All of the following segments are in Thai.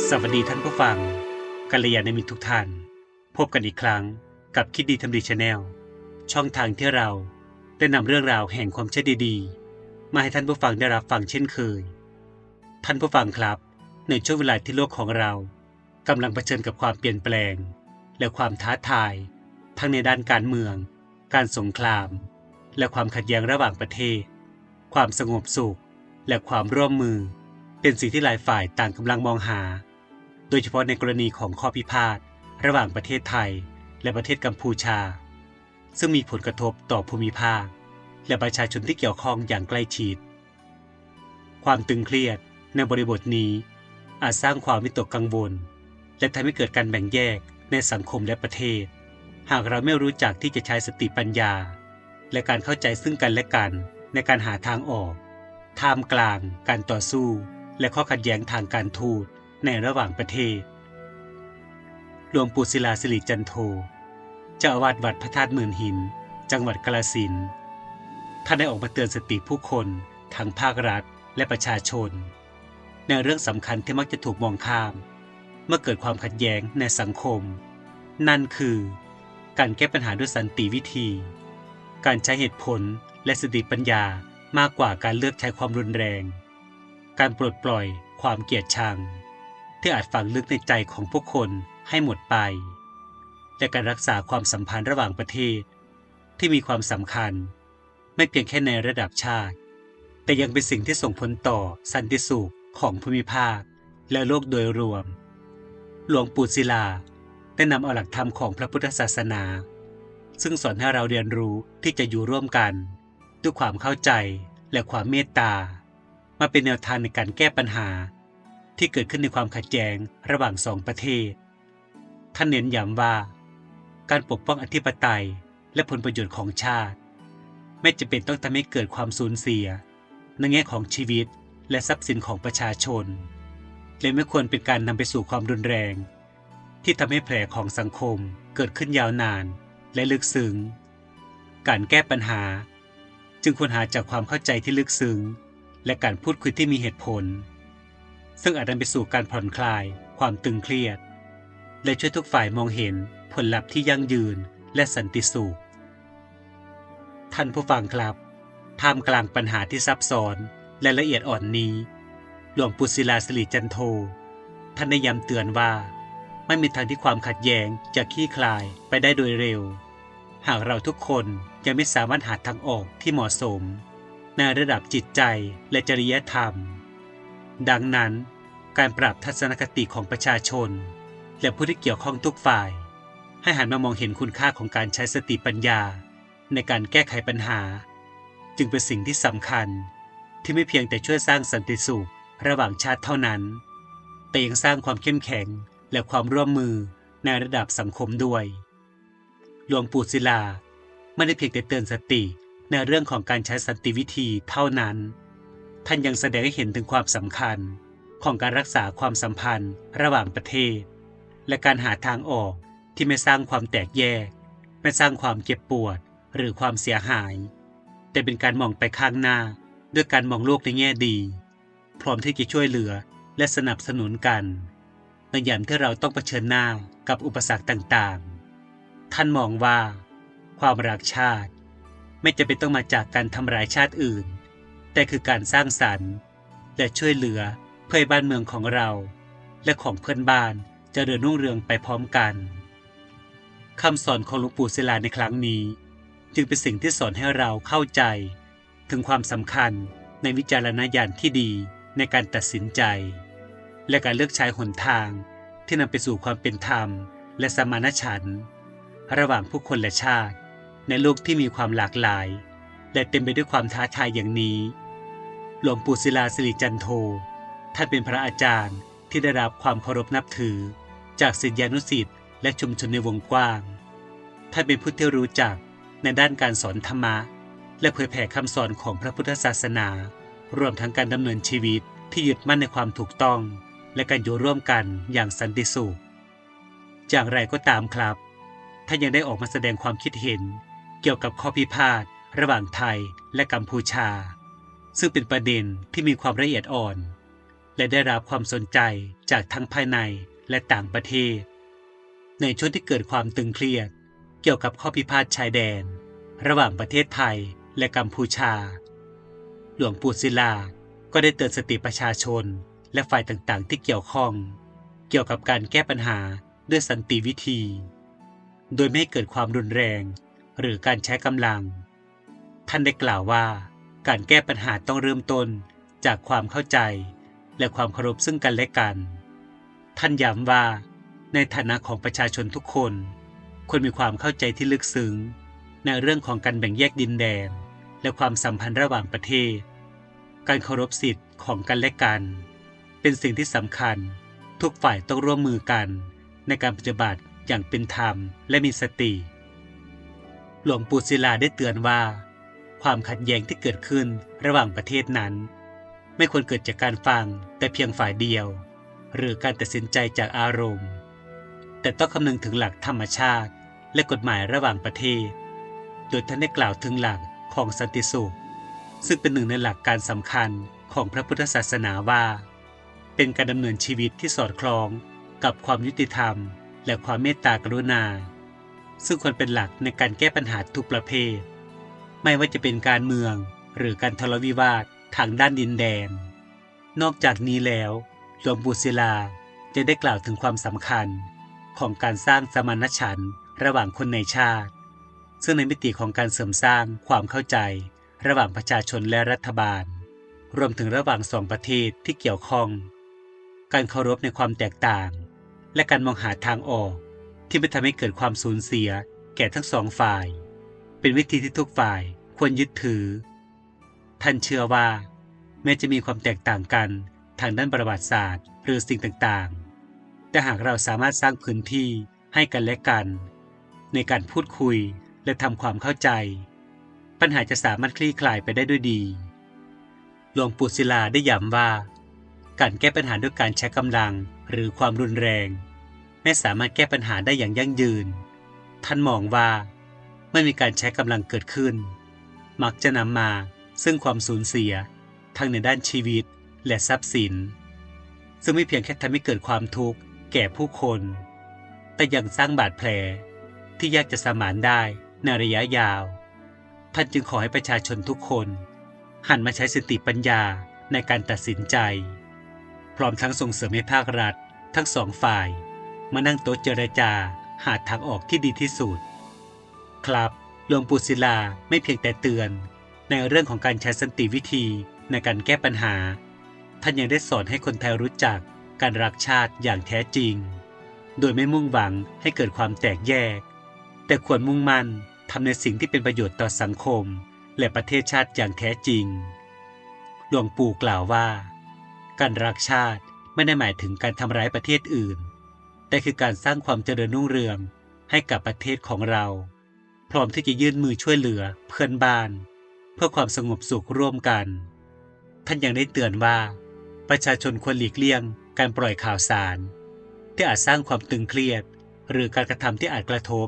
สวัสดีท่านผู้ฟังกัลยาณมิตรทุกท่านพบกันอีกครั้งกับคิดดีทำดี Channel ช่องทางที่เราได้นำเรื่องราวแห่งความเชื่อดีๆมาให้ท่านผู้ฟังได้รับฟังเช่นเคยท่านผู้ฟังครับในช่วงเวลาที่โลกของเรากำลังเผชิญกับความเปลี่ยนแปลงและความท้าทายทั้งในด้านการเมืองการสงครามและความขัดแย้งระหว่างประเทศความสงบสุขและความร่วมมือเป็นสิ่งที่หลายฝ่ายต่างกำลังมองหาโดยเฉพาะในกรณีของข้อพิพาทระหว่างประเทศไทยและประเทศกัมพูชาซึ่งมีผลกระทบต่อภูมิภาคและประชาชนที่เกี่ยวข้องอย่างใกล้ชิดความตึงเครียดในบริบทนี้อาจสร้างความวิตกกังวลและทำให้เกิดการแบ่งแยกในสังคมและประเทศหากเราไม่รู้จักที่จะใช้สติปัญญาและการเข้าใจซึ่งกันและกันในการหาทางออกท่ามกลางการต่อสู้และข้อขัดแย้งทางการทูตในระหว่างประเทศหลวงปู่ศิลาสิริจันโทเจ้าอาวาสวัดพระธาตุหมื่นหินจังหวัดกาฬสินธุ์ท่านได้ออกมาเตือนสติผู้คนทั้งภาครัฐและประชาชนในเรื่องสำคัญที่มักจะถูกมองข้ามเมื่อเกิดความขัดแย้งในสังคมนั่นคือการแก้ปัญหาด้วยสันติวิธีการใช้เหตุผลและสติปัญญามากกว่าการเลือกใช้ความรุนแรงการปลดปล่อยความเกลียดชังที่อาจฝังลึกในใจของผู้คนให้หมดไปและการรักษาความสัมพันธ์ระหว่างประเทศที่มีความสำคัญไม่เพียงแค่ในระดับชาติแต่ยังเป็นสิ่งที่ส่งผลต่อสันติสุขของภูมิภาคและโลกโดยรวมหลวงปู่ศิลาได้นำเอาหลักธรรมของพระพุทธศาสนาซึ่งสอนให้เราเรียนรู้ที่จะอยู่ร่วมกันด้วยความเข้าใจและความเมตตามาเป็นแนวทางในการแก้ปัญหาที่เกิดขึ้นในความขัดแย้งระหว่างสองประเทศท่านเน้นย้ำว่าการปกป้องอธิปไตยและผลประโยชน์ของชาติไม่จำเป็นต้องทำให้เกิดความสูญเสียในแง่ของชีวิตและทรัพย์สินของประชาชนและไม่ควรเป็นการนำไปสู่ความรุนแรงที่ทำให้แผลของสังคมเกิดขึ้นยาวนานและลึกซึ้งการแก้ปัญหาจึงควรหาจากความเข้าใจที่ลึกซึ้งและการพูดคุยที่มีเหตุผลซึ่งอาจนำไปสู่การผ่อนคลายความตึงเครียดและช่วยทุกฝ่ายมองเห็นผลลัพธ์ที่ยั่งยืนและสันติสุขท่านผู้ฟังครับท่ามกลางปัญหาที่ซับซ้อนและละเอียดอ่อนนี้หลวงปู่ศิลาสิริจันโทท่านได้ย้ำเตือนว่าไม่มีทางที่ความขัดแย้งจะคลี่คลายไปได้โดยเร็วหากเราทุกคนยังไม่สามารถหาทางออกที่เหมาะสมในระดับจิตใจและจริยธรรมดังนั้นการปรับทัศนคติของประชาชนและผู้ที่เกี่ยวข้องทุกฝ่ายให้หันมามองเห็นคุณค่าของการใช้สติปัญญาในการแก้ไขปัญหาจึงเป็นสิ่งที่สำคัญที่ไม่เพียงแต่ช่วยสร้างสันติสุขระหว่างชาติเท่านั้นแต่ยังสร้างความเข้มแข็งและความร่วมมือในระดับสังคมด้วยหลวงปู่ศิลาไม่ได้เพียงแต่เตือนสติในเรื่องของการใช้สันติวิธีเท่านั้นท่านยังแสดงให้เห็นถึงความสำคัญของการรักษาความสัมพันธ์ระหว่างประเทศและการหาทางออกที่ไม่สร้างความแตกแยกไม่สร้างความเจ็บปวดหรือความเสียหายแต่เป็นการมองไปข้างหน้าด้วยการมองโลกในแง่ดีพร้อมที่จะช่วยเหลือและสนับสนุนกันในยามที่เราต้องเผชิญหน้ากับอุปสรรคต่างๆท่านมองว่าความรักชาติไม่จำเป็นต้องมาจากการทำร้ายชาติอื่นแต่คือการสร้างสรรค์และช่วยเหลือเพื่อให้บ้านเมืองของเราและของเพื่อนบ้านเจริญรุ่งเรืองไปพร้อมกันคำสอนของหลวงปู่ศิลาในครั้งนี้จึงเป็นสิ่งที่สอนให้เราเข้าใจถึงความสำคัญในวิจารณญาณที่ดีในการตัดสินใจและการเลือกใช้หนทางที่นำไปสู่ความเป็นธรรมและสมานฉันท์ระหว่างผู้คนและชาติในโลกที่มีความหลากหลายและเต็มไปด้วยความท้าทายอย่างนี้หลวงปู่ศิลาสิริจันโทท่านเป็นพระอาจารย์ที่ได้รับความเคารพนับถือจากศิษยานุศิษย์และชุมชนในวงกว้างท่านเป็นผู้ที่รู้จักในด้านการสอนธรรมะและเผยแผ่คำสอนของพระพุทธศาสนารวมทั้งการดำเนินชีวิตที่ยึดมั่นในความถูกต้องและการอยู่ร่วมกันอย่างสันติสุขอย่างไรก็ตามครับท่านยังได้ออกมาแสดงความคิดเห็นเกี่ยวกับข้อพิพาทระหว่างไทยและกัมพูชาซึ่งเป็นประเด็นที่มีความละเอียดอ่อน และได้รับความสนใจจากทั้งภายในและต่างประเทศในช่วงที่เกิดความตึงเครียดเกี่ยวกับข้อพิพาทชายแดนระหว่างประเทศไทยและกัมพูชาหลวงปู่ศิลาก็ได้เตือนสติประชาชนและฝ่ายต่างๆที่เกี่ยวข้องเกี่ยวกับการแก้ปัญหาด้วยสันติวิธีโดยไม่ให้เกิดความรุนแรงหรือการใช้กำลังท่านได้กล่าวว่าการแก้ปัญหาต้องเริ่มต้นจากความเข้าใจและความเคารพซึ่งกันและกันท่านย้ำว่าในฐานะของประชาชนทุกคนควรมีความเข้าใจที่ลึกซึ้งในเรื่องของการแบ่งแยกดินแดนและความสัมพันธ์ระหว่างประเทศการเคารพสิทธิ์ของกันและกันเป็นสิ่งที่สำคัญทุกฝ่ายต้องร่วมมือกันในการปฏิบัติอย่างเป็นธรรมและมีสติหลวงปู่ศิลาได้เตือนว่าความขัดแย้งที่เกิดขึ้นระหว่างประเทศนั้นไม่ควรเกิดจากการฟังแต่เพียงฝ่ายเดียวหรือการตัดสินใจจากอารมณ์แต่ต้องคำนึงถึงหลักธรรมชาติและกฎหมายระหว่างประเทศโดยท่านได้กล่าวถึงหลักของสันติสุขซึ่งเป็นหนึ่งในหลักการสำคัญของพระพุทธศาสนาว่าเป็นการดำเนินชีวิตที่สอดคล้องกับความยุติธรรมและความเมตตากรุณาซึ่งควรเป็นหลักในการแก้ปัญหาทุกประเภทไม่ว่าจะเป็นการเมืองหรือการทะเลาะวิวาททางด้านดินแดนนอกจากนี้แล้วหลวงปู่ศิลาจะได้กล่าวถึงความสำคัญของการสร้างสมานฉันท์ระหว่างคนในชาติซึ่งในมิติของการเสริมสร้างความเข้าใจระหว่างประชาชนและรัฐบาลรวมถึงระหว่างสองประเทศที่เกี่ยวข้องการเคารพในความแตกต่างและการมองหาทางออกที่ไม่ทำให้เกิดความสูญเสียแก่ทั้งสองฝ่ายเป็นวิธีที่ทุกฝ่ายควรยึดถือท่านเชื่อว่าแม้จะมีความแตกต่างกันทางด้านประวัติศาสตร์หรือสิ่งต่างๆแต่หากเราสามารถสร้างพื้นที่ให้กันและกันในการพูดคุยและทำความเข้าใจปัญหาจะสามารถคลี่คลายไปได้ด้วยดีหลวงปู่ศิลาได้ย้ำว่าการแก้ปัญหาด้วยการใช้กำลังหรือความรุนแรงไม่สามารถแก้ปัญหาได้อย่างยั่งยืนท่านมองว่าเมื่อมีการใช้กำลังเกิดขึ้นมักจะนำมาซึ่งความสูญเสียทั้งในด้านชีวิตและทรัพย์สินซึ่งไม่เพียงแค่ทำให้เกิดความทุกข์แก่ผู้คนแต่ยังสร้างบาดแผลที่ยากจะสมานได้ในระยะยาวท่านจึงขอให้ประชาชนทุกคนหันมาใช้สติปัญญาในการตัดสินใจพร้อมทั้งส่งเสริมให้ภาครัฐทั้งสองฝ่ายมานั่งโต๊ะเจรจาหาทางออกที่ดีที่สุดครับหลวงปู่ศิลาไม่เพียงแต่เตือนในเรื่องของการใช้สันติวิธีในการแก้ปัญหาท่านยังได้สอนให้คนไทยรู้จักการรักชาติอย่างแท้จริงโดยไม่มุ่งหวังให้เกิดความแตกแยกแต่ควรมุ่งมั่นทำในสิ่งที่เป็นประโยชน์ต่อสังคมและประเทศชาติอย่างแท้จริงหลวงปู่กล่าวว่าการรักชาติไม่ได้หมายถึงการทำร้ายประเทศอื่นแต่คือการสร้างความเจริญรุ่งเรืองให้กับประเทศของเราพร้อมที่จะยื่นมือช่วยเหลือเพื่อนบ้านเพื่อความสงบสุขร่วมกันท่านยังได้เตือนว่าประชาชนควรหลีกเลี่ยงการปล่อยข่าวสารที่อาจสร้างความตึงเครียดหรือการกระทำที่อาจกระทบ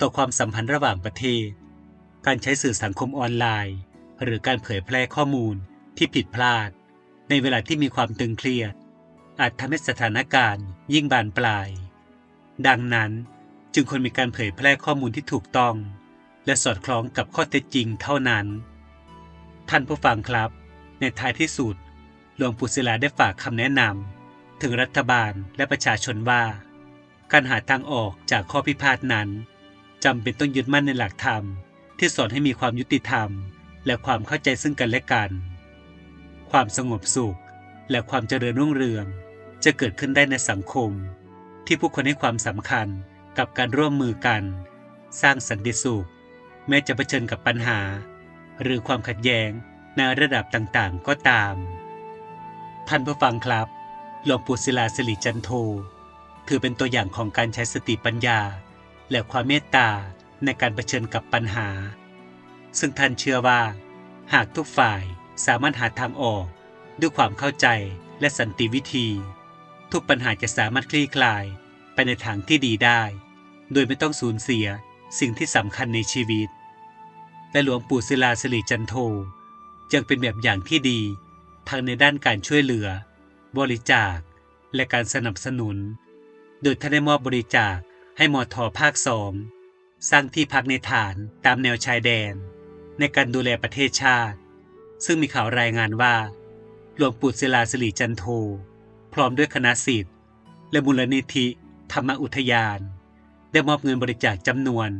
ต่อความสัมพันธ์ระหว่างประเทศการใช้สื่อสังคมออนไลน์หรือการเผยแพร่ข้อมูลที่ผิดพลาดในเวลาที่มีความตึงเครียดอาจทำให้สถานการณ์ยิ่งบานปลายดังนั้นจึงควรมีการเผยแพร่ข้อมูลที่ถูกต้องและสอดคล้องกับข้อเท็จจริงเท่านั้นท่านผู้ฟังครับในท้ายที่สุดหลวงปู่ศิลาได้ฝากคำแนะนำถึงรัฐบาลและประชาชนว่าการหาทางออกจากข้อพิพาทนั้นจำเป็นต้องยึดมั่นในหลักธรรมที่สอนให้มีความยุติธรรมและความเข้าใจซึ่งกันและกันความสงบสุขและความเจริญรุ่งเรืองจะเกิดขึ้นได้ในสังคมที่ผู้คนให้ความสำคัญกับการร่วมมือกันสร้างสันติสุขแม้จะเผชิญกับปัญหาหรือความขัดแย้งในระดับต่างๆก็ตามท่านผู้ฟังครับหลวงปู่ศิลาสิริจันโทถือเป็นตัวอย่างของการใช้สติปัญญาและความเมตตาในการเผชิญกับปัญหาซึ่งท่านเชื่อว่าหากทุกฝ่ายสามารถหาทางออกด้วยความเข้าใจและสันติวิธีทุกปัญหาจะสามารถคลี่คลายไปในทางที่ดีได้โดยไม่ต้องสูญเสียสิ่งที่สำคัญในชีวิตและหลวงปู่ศิลาสิริจันโทจึงเป็นแบบอย่างที่ดีทั้งในด้านการช่วยเหลือ บริจาคและการสนับสนุนโดยท่านได้มอบบริจาคให้มท.ภาค 2สร้างที่พักในฐานตามแนวชายแดนในการดูแลประเทศชาติซึ่งมีข่าวรายงานว่าหลวงปู่ศิลาสิริจันโทพร้อมด้วยคณะศิษย์และมูลนิธิธรรมอุทยานได้มอบเงินบริจาคจำนวน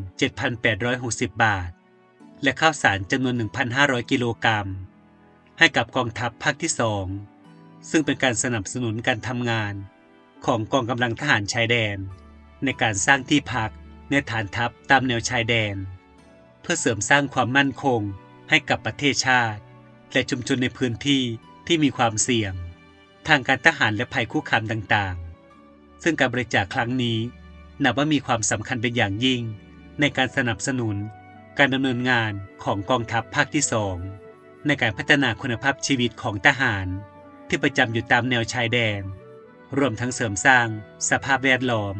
2,17,860 บาทและข้าวสารจำนวน 1,500 กิโลกรัมให้กับกองทัพภาคที่ 2ซึ่งเป็นการสนับสนุนการทำงานของกองกำลังทหารชายแดนในการสร้างที่พักในฐานทัพตามแนวชายแดนเพื่อเสริมสร้างความมั่นคงให้กับประเทศชาติและชุมชนในพื้นที่ที่มีความเสี่ยงทางการทหารและภัยคุกคามต่างๆซึ่งการบริจาคครั้งนี้นับว่ามีความสำคัญเป็นอย่างยิ่งในการสนับสนุนการดำเนินงานของกองทัพภาคที่ 2ในการพัฒนาคุณภาพชีวิตของทหารที่ประจำอยู่ตามแนวชายแดนรวมทั้งเสริมสร้างสภาพแวดล้อม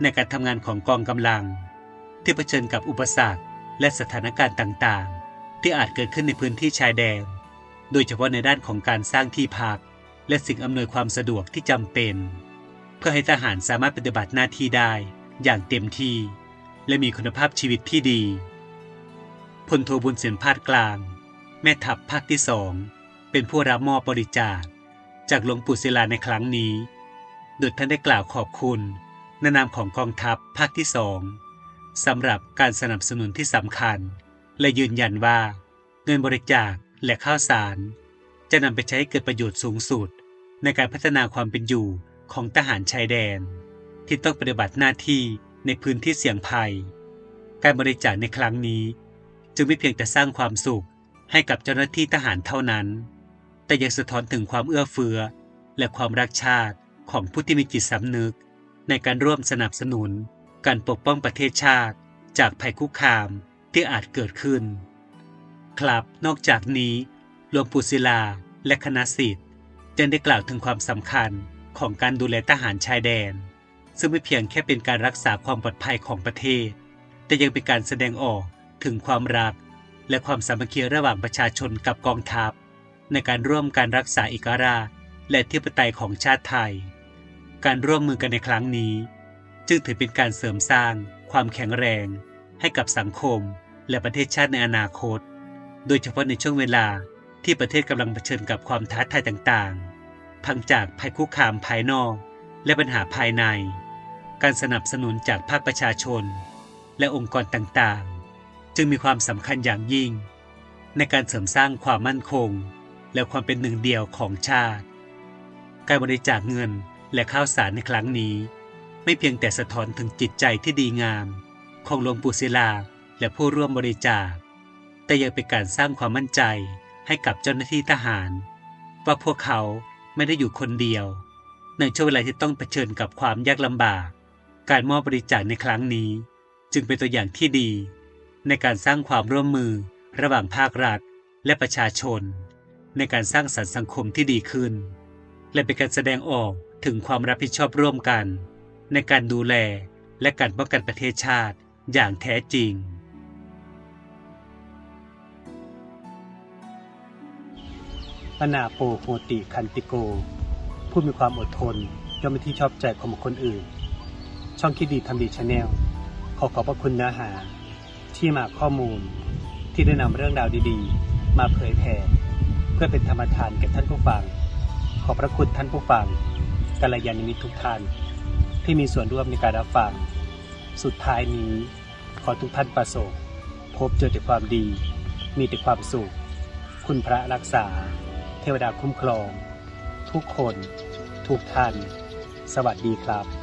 ในการทำงานของกองกำลังที่เผชิญกับอุปสรรคและสถานการณ์ต่างๆที่อาจเกิดขึ้นในพื้นที่ชายแดนโดยเฉพาะในด้านของการสร้างที่พักและสิ่งอำนวยความสะดวกที่จำเป็นเพื่อให้ทหารสามารถปฏิบัติหน้าที่ได้อย่างเต็มที่และมีคุณภาพชีวิตที่ดีพลโทบุญเสนพาดกลางแม่ทัพภาคที่ 2เป็นผู้รับมอบบริจาคจากหลวงปู่ศิลาในครั้งนี้โดยท่านได้กล่าวขอบคุณในนามของกองทัพภาคที่ 2สำหรับการสนับสนุนที่สำคัญและยืนยันว่าเงินบริจาคและข้าวสารจะนำไปใช้ให้เกิดประโยชน์สูงสุดในการพัฒนาความเป็นอยู่ของทหารชายแดนที่ต้องปฏิบัติหน้าที่ในพื้นที่เสี่ยงภัยการบริจาคในครั้งนี้จึงไม่เพียงแต่สร้างความสุขให้กับเจ้าหน้าที่ทหารเท่านั้นแต่ยังสะท้อนถึงความเอื้อเฟื้อและความรักชาติของผู้ที่มีจิตสำนึกในการร่วมสนับสนุนการปกป้องประเทศชาติจากภัยคุกคามที่อาจเกิดขึ้นครับนอกจากนี้หลวงปู่ศิลาและคณะศิษย์ยังได้กล่าวถึงความสำคัญของการดูแลทหารชายแดนซึ่งไม่เพียงแค่เป็นการรักษาความปลอดภัยของประเทศแต่ยังเป็นการแสดงออกถึงความรักและความสามัคคีระหว่างประชาชนกับกองทัพในการร่วมการรักษาเอกราชและอธิปไตยของชาติไทยการร่วมมือกันในครั้งนี้จึงถือเป็นการเสริมสร้างความแข็งแรงให้กับสังคมและประเทศชาติในอนาคตโดยเฉพาะในช่วงเวลาที่ประเทศกำลังเผชิญกับความท้าทายต่างๆทั้งจากภัยคุกคามภายนอกและปัญหาภายในการสนับสนุนจากภาคประชาชนและองค์กรต่างๆจึงมีความสำคัญอย่างยิ่งในการเสริมสร้างความมั่นคงและความเป็นหนึ่งเดียวของชาติการบริจาคเงินและข้าวสารในครั้งนี้ไม่เพียงแต่สะท้อนถึงจิตใจที่ดีงามของหลวงปู่ศิลาและผู้ร่วมบริจาคแต่ยังเป็นการสร้างความมั่นใจให้กับเจ้าหน้าที่ทหารว่าพวกเขาไม่ได้อยู่คนเดียวในช่วงเวลาที่ต้องเผชิญกับความยากลำบากการมอบบริจาคในครั้งนี้จึงเป็นตัวอย่างที่ดีในการสร้างความร่วมมือระหว่างภาครัฐและประชาชนในการสร้างสรรค์สังคมที่ดีขึ้นและเป็นการแสดงออกถึงความรับผิดชอบร่วมกันในการดูแลและการป้องกันประเทศชาติอย่างแท้จริงปนาโปโหติคันติโกผู้มีความอดทนย่อมเป็นที่ชอบใจของบุคคลอื่นช่องคิดดีทำดีชาแนลขอบพระคุณเนื้อหาที่มาข้อมูลที่ได้นำเรื่องราวดีๆมาเผยแผ่เพื่อเป็นธรรมทานแก่ท่านผู้ฟังขอบพระคุณท่านผู้ฟังกัลยาณมิตรทุกท่านที่มีส่วนร่วมในการรับฟังสุดท้ายนี้ขอทุกท่านประสบพบเจอแต่ความดีมีแต่ความสุขคุณพระรักษาเทวดาคุ้มครองทุกคนทุกท่านสวัสดีครับ